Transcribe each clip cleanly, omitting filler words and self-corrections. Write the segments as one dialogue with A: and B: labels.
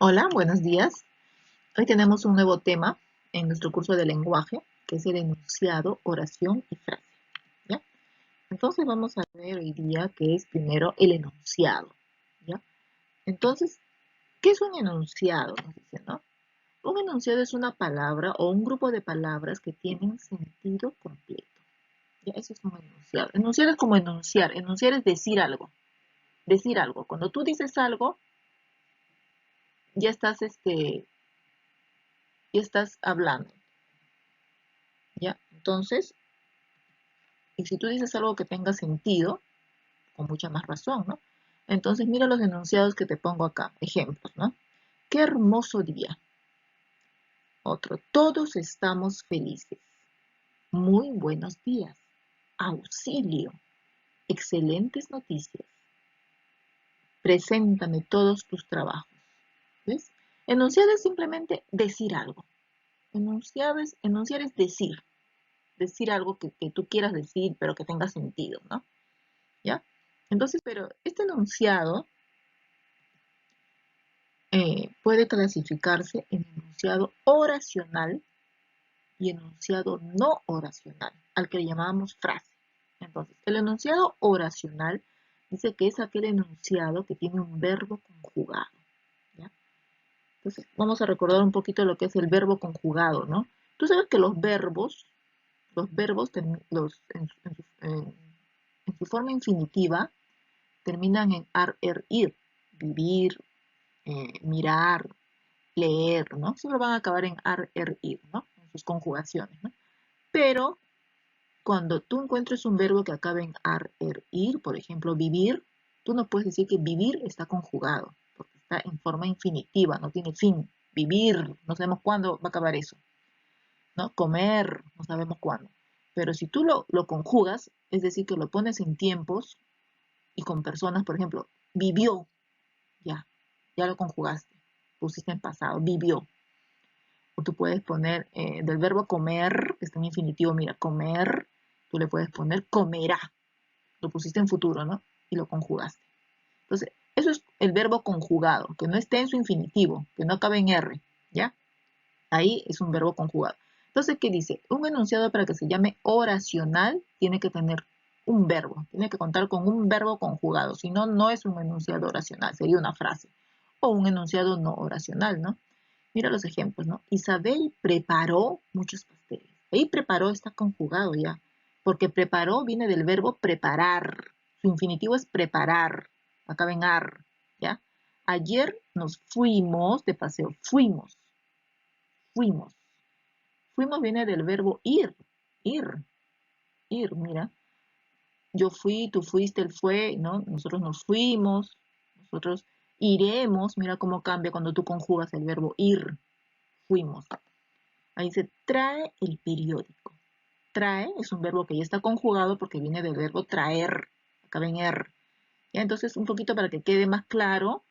A: Hola, buenos días. Hoy tenemos un nuevo tema en nuestro curso de lenguaje, que es el enunciado, oración y frase. ¿Ya? Entonces vamos a ver hoy día que es primero el enunciado. ¿Ya? Entonces, ¿qué es un enunciado? Nos dice, ¿no? Un enunciado es una palabra o un grupo de palabras que tienen sentido completo. ¿Ya? Eso es un enunciado. Enunciar es como enunciar. Enunciar es decir algo. Decir algo. Cuando tú dices algo, ya estás, ya estás hablando. ¿Ya? Entonces, y si tú dices algo que tenga sentido, con mucha más razón, ¿no? Entonces mira los enunciados que te pongo acá, ejemplos, ¿no? Qué hermoso día. Otro, todos estamos felices. Muy buenos días. Auxilio. Excelentes noticias. Preséntame todos tus trabajos. ¿Ves? Enunciado es simplemente decir algo. Enunciar es decir algo que tú quieras decir, pero que tenga sentido, ¿no? ¿Ya? Entonces, pero este enunciado puede clasificarse en enunciado oracional y enunciado no oracional, al que le llamamos frase. Entonces, el enunciado oracional dice que es aquel enunciado que tiene un verbo conjugado. ¿Ya? Entonces, vamos a recordar un poquito lo que es el verbo conjugado, ¿no? Tú sabes que los verbos en su forma infinitiva terminan en ar, er, ir, vivir, mirar, leer, ¿no? Siempre van a acabar en ar, er, ir, ¿no? En sus conjugaciones, ¿no? Pero cuando tú encuentres un verbo que acabe en ar, er, ir, por ejemplo, vivir, tú no puedes decir que vivir está conjugado, porque está en forma infinitiva, no tiene fin. Vivir, no sabemos cuándo va a acabar eso, ¿no? Comer, no sabemos cuándo. Pero si tú lo conjugas, es decir, que lo pones en tiempos y con personas, por ejemplo, vivió, ya lo conjugaste, pusiste en pasado, vivió. O tú puedes poner del verbo comer, que está en infinitivo, mira, comer, tú le puedes poner comerá, lo pusiste en futuro, ¿no? Y lo conjugaste. Entonces, eso es el verbo conjugado, que no esté en su infinitivo, que no acabe en R, ¿ya? Ahí es un verbo conjugado. Entonces, ¿qué dice? Un enunciado para que se llame oracional tiene que tener un verbo, tiene que contar con un verbo conjugado, si no, no es un enunciado oracional, sería una frase. O un enunciado no oracional, ¿no? Mira los ejemplos, ¿no? Isabel preparó muchos pasteles. Ahí preparó está conjugado ya, porque preparó viene del verbo preparar. Su infinitivo es preparar, acaba en ar, ¿ya? Ayer nos fuimos de paseo, fuimos. Fuimos viene del verbo ir, mira. Yo fui, tú fuiste, él fue, ¿no? Nosotros nos fuimos, nosotros iremos, mira cómo cambia cuando tú conjugas el verbo ir, fuimos. Ahí dice, trae el periódico. Trae es un verbo que ya está conjugado porque viene del verbo traer, acaba en er. ¿Ya? Entonces, un poquito para que quede más claro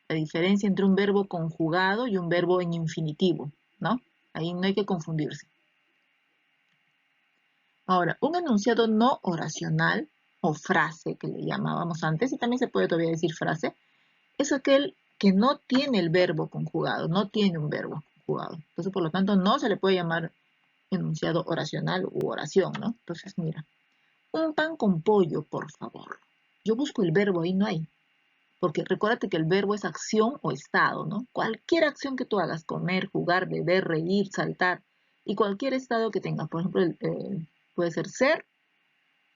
A: la diferencia entre un verbo conjugado y un verbo en infinitivo, ¿no? Ahí no hay que confundirse. Ahora, un enunciado no oracional o frase que le llamábamos antes, y también se puede todavía decir frase, es aquel que no tiene el verbo conjugado, no tiene un verbo conjugado. Entonces, por lo tanto, no se le puede llamar enunciado oracional u oración, ¿no? Entonces, mira, un pan con pollo, por favor. Yo busco el verbo, ahí no hay. Porque recuérdate que el verbo es acción o estado, ¿no? Cualquier acción que tú hagas, comer, jugar, beber, reír, saltar, y cualquier estado que tengas, por ejemplo, puede ser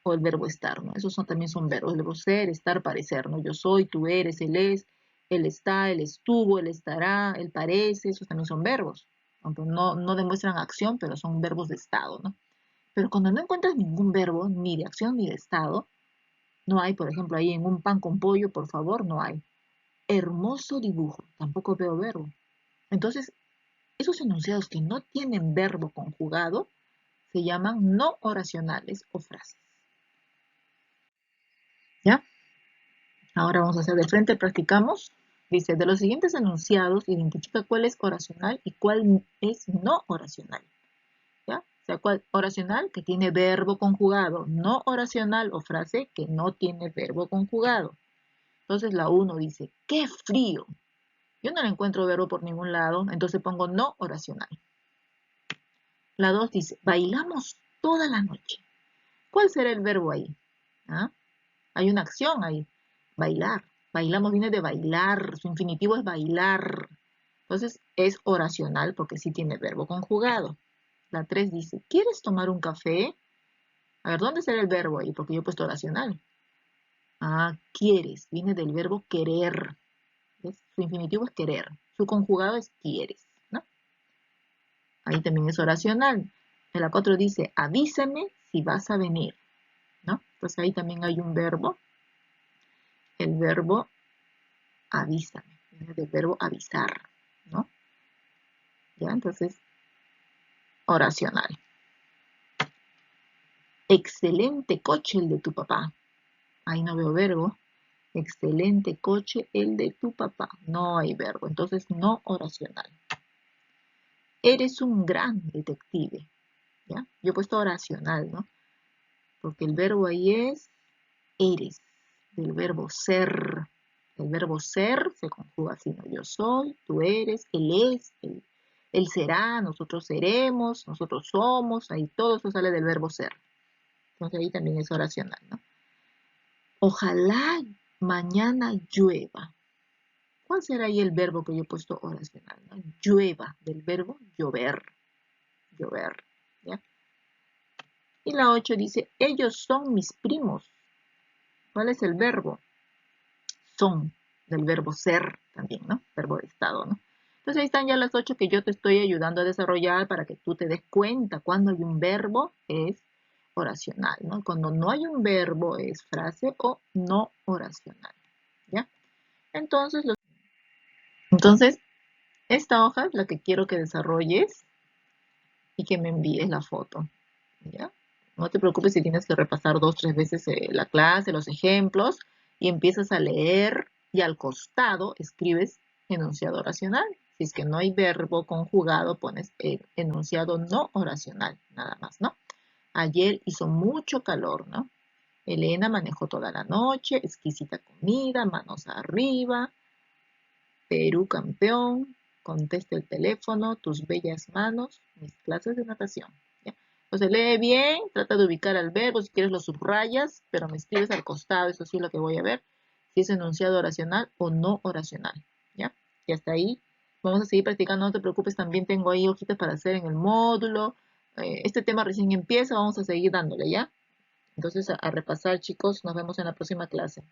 A: o el verbo estar, ¿no? Esos también son verbos, el verbo ser, estar, parecer, ¿no? Yo soy, tú eres, él es, él está, él estuvo, él estará, él parece, esos también son verbos, aunque no demuestran acción, pero son verbos de estado, ¿no? Pero cuando no encuentras ningún verbo, ni de acción ni de estado, no hay, por ejemplo, ahí en un pan con pollo, por favor, no hay. Hermoso dibujo, tampoco veo verbo. Entonces, esos enunciados que no tienen verbo conjugado se llaman no oracionales o frases. ¿Ya? Ahora vamos a hacer de frente, practicamos. Dice, de los siguientes enunciados, identifica cuál es oracional y cuál es no oracional. ¿Ya? O sea, cuál oracional que tiene verbo conjugado, no oracional o frase que no tiene verbo conjugado. Entonces la 1 dice, ¡qué frío! Yo no le encuentro verbo por ningún lado, entonces pongo no oracional. La 2 dice, bailamos toda la noche. ¿Cuál será el verbo ahí? ¿Ah? Hay una acción ahí, bailar. Bailamos viene de bailar, su infinitivo es bailar. Entonces es oracional porque sí tiene verbo conjugado. La 3 dice, ¿quieres tomar un café? A ver, ¿dónde será el verbo ahí? Porque yo he puesto oracional. Ah, quieres, viene del verbo querer. ¿Ves? Su infinitivo es querer. Su conjugado es quieres, ¿no? Ahí también es oracional. En la 4 dice, avísame si vas a venir, ¿no? Pues ahí también hay un verbo. El verbo avísame, viene del verbo avisar, ¿no? Ya, entonces, oracional. Excelente coche el de tu papá. Ahí no veo verbo. Excelente coche el de tu papá. No hay verbo, entonces no oracional. Eres un gran detective. ¿Ya? Yo he puesto oracional, ¿no? Porque el verbo ahí es eres, del verbo ser. El verbo ser se conjuga así, ¿no? Yo soy, tú eres, él es, él será, nosotros seremos, nosotros somos, ahí todo eso sale del verbo ser. Entonces ahí también es oracional, ¿no? Ojalá mañana llueva. ¿Cuál será ahí el verbo que yo he puesto oracional, ¿no? Llueva, del verbo llover, llover, ¿ya? Y la 8 dice, ellos son mis primos. ¿Cuál es el verbo? Son, del verbo ser también, ¿no? Verbo de estado, ¿no? Entonces ahí están ya las 8 que yo te estoy ayudando a desarrollar para que tú te des cuenta cuando hay un verbo es oracional, ¿no? Cuando no hay un verbo es frase o no oracional, ¿ya? Entonces, entonces esta hoja es la que quiero que desarrolles y que me envíes la foto, ¿ya? No te preocupes si tienes que repasar 2 o 3 veces la clase, los ejemplos, y empiezas a leer y al costado escribes enunciado oracional. Si es que no hay verbo conjugado, pones el enunciado no oracional, nada más, ¿no? Ayer hizo mucho calor, ¿no? Elena manejó toda la noche, exquisita comida, manos arriba, Perú campeón, contesta el teléfono, tus bellas manos, mis clases de natación. ¿Ya? Entonces lee bien, trata de ubicar al verbo, si quieres lo subrayas, pero me escribes al costado, eso sí es lo que voy a ver, si es enunciado oracional o no oracional. ¿Ya? Y hasta ahí vamos a seguir practicando, no te preocupes, también tengo ahí hojitas para hacer en el módulo. Este tema recién empieza, vamos a seguir dándole, ¿ya? Entonces a repasar, chicos, nos vemos en la próxima clase.